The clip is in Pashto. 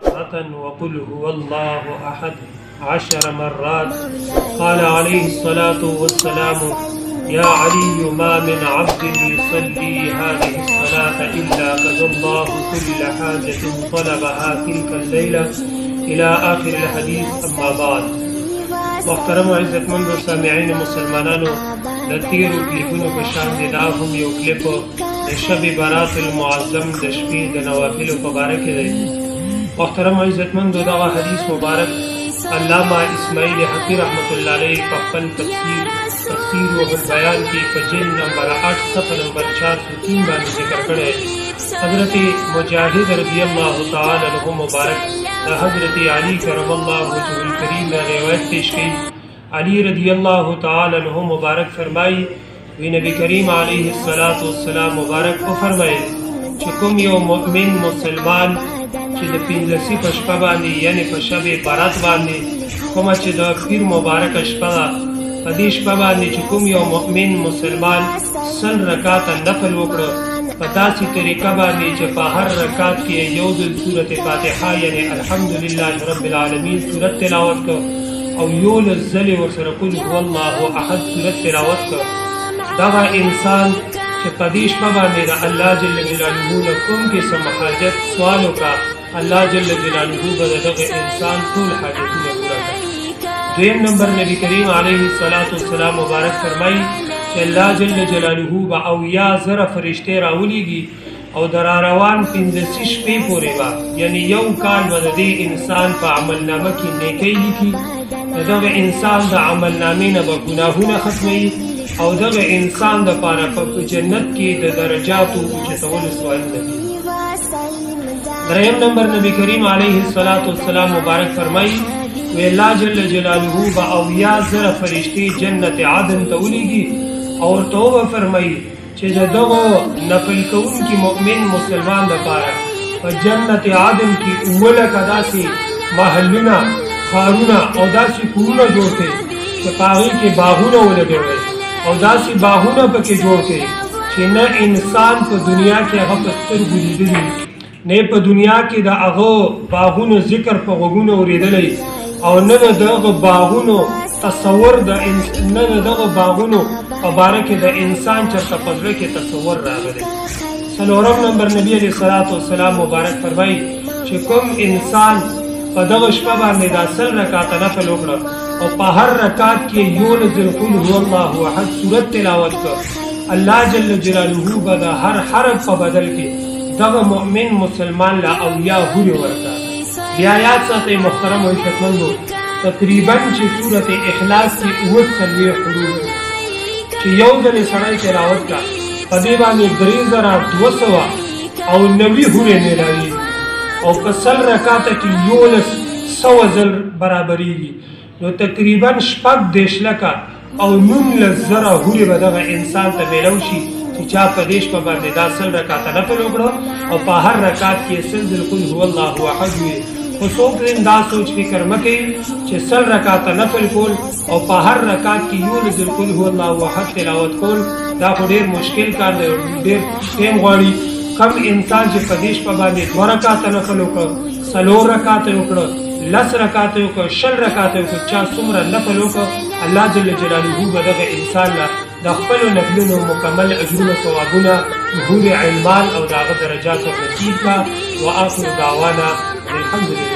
وقل هو الله أحد 10 مرات. قال عليه الصلاة والسلام: يا علي ما من عبد يصلي هذه الصلاة إلا قضى الله كل حاجة طلبها تلك الليلة إلى آخر الحديث. أما بعد، محترم وعزت مند سامعین مسلمانانو، د تیرو کلیپونو په شان دی دا هم یو کلیپ د شب برات المعظم د شپې د نوافلو په باره کې دی. محترم وعزت مندو، دغه حدیث مبارک علامہ اسماعیل حقی رحمت اللہ علیہ په خپل تفسیر و بیان کې په جلد نمبر 8 صفحه نمبر 403 باندې ذکر کړی. حضرت مجاہد رضی اللہ تعالی عنہ مبارک د حضرت علی کرم اللہ وجهه الکریم نے روایت پیش کی. علی رضی اللہ تعالی عنہ مبارک فرمائی وی نبی کریم علیہ الصلوۃ والسلام مبارک کو فرمائے چې کوم یو مؤمن مسلمان چې د 15 په شپه باندې یعنی په شب برات باندې کومه چې د پیر مبارک شپه په دې شپه باندې چې کوم یو مؤمن مسلمان 100 رکعات نفل وکړو په داسې طریقه باندې چې په هر رکعات کې یو د سورۃ فاتحه یعنی الحمدلله رب العالمین سورۃ تلاوت کو او یو لزل ورسره قل هو الله احد سورۃ تلاوت کو، دغه انسان چې په دې شپه باندې د الله جل جلاله له کوم قسم حاجت سوال وکړه، الله جل جلاله به دغه انسان ټول حاجتونه پوره کړي. دویم نمبر، نبی کریم علیه الصلاۃ والسلام مبارک فرمایي چې الله جل جلاله به 90,000 فرشتې راولېږي او د روان 15 شپې پورې به یعنی یو کال به د دې انسان په عملنامه کې نیکۍ لیکي. دغه انسان د عملنامې نه به ګناهونه ختموي او دغه انسان د پاره په جنت کې د درجاتو اوچتولو سوالونه دي. دریم نمبر، نبی کریم علیه الصلاۃ والسلام مبارک فرمایي وی الله جل جلاله به 90,000 فرشتې جنت عدن ته ولېږي او ورته به فرمایي چې دغه نفل کوونکي مؤمن مسلمان دپاره په جنت عدن کې 9 داسې محلونه ښارونه او داسې کورونه جوړ کړي چې په هغې کې باغونه ولګوي او داسې باغونه پکې جوړ کړي چې نه انسان په دنیا کې هغه په سترګو لیدلی، نه په دنیا کې د هغه باغونو ذکر په غوږونو اورېدلی او نه د دغه باغونو تصور نه د دغه باغونو په باره کې د انسان چېرته په زړه کې تصور راغلی. څلورم نمبر، نبی علیه الصلاۃ والسلام مبارک فرمایي چې کوم انسان په دغه شپه باندې دا 100 رکعاته نفل وکړه او په هر رکعت کې یو لزل قل هو الله احد سورت تلاوت کړ، الله جل جلاله به د هر حرف په بدل کې دغه مؤمن مسلمان له 90 حورې ورکړه. بیا یاد ساتئ محترم او عزتمندو، تقریبا چې سورت اخلاص کې 39 حروف چې یو ځل سړی تلاوت کړه په دې باندې 3290 حورې میلاوي او په 100 رکعاته کې 1100 ځل برابرېږي، نو تقریبا 40 لکه او 19,000 حورې به دغه انسان ته میلو شي چې چا په دې شپه باندې دا 100 رکعاته نفل وکړو او په هر رکعت کې 100 ځل قل هو الله احد وي. خو څوک دا سوچ فکر مه کوي چې 100 رکعاته نفل کول او په هر رکعت کې 11 ځل قل هو الله احد تلاوت کول دا خو ډېر مشکل کار دی، ډېر ټیم غواړي. کم انسان چې په دې شپه باندې 2 رکعاته نفل وکړه، 4 رکعاته وکړه، 10 رکعاته وکړه، 6 رکعاته وکړه، چا څومره نفل وکړه، الله جل جلاله به دغه انسان له د خپلو نفلونو مکمل اجرونه ثوابونه حور عین مال او د هغه درجاتو نصیب کړه. وآخر دعوانا الحمدلله.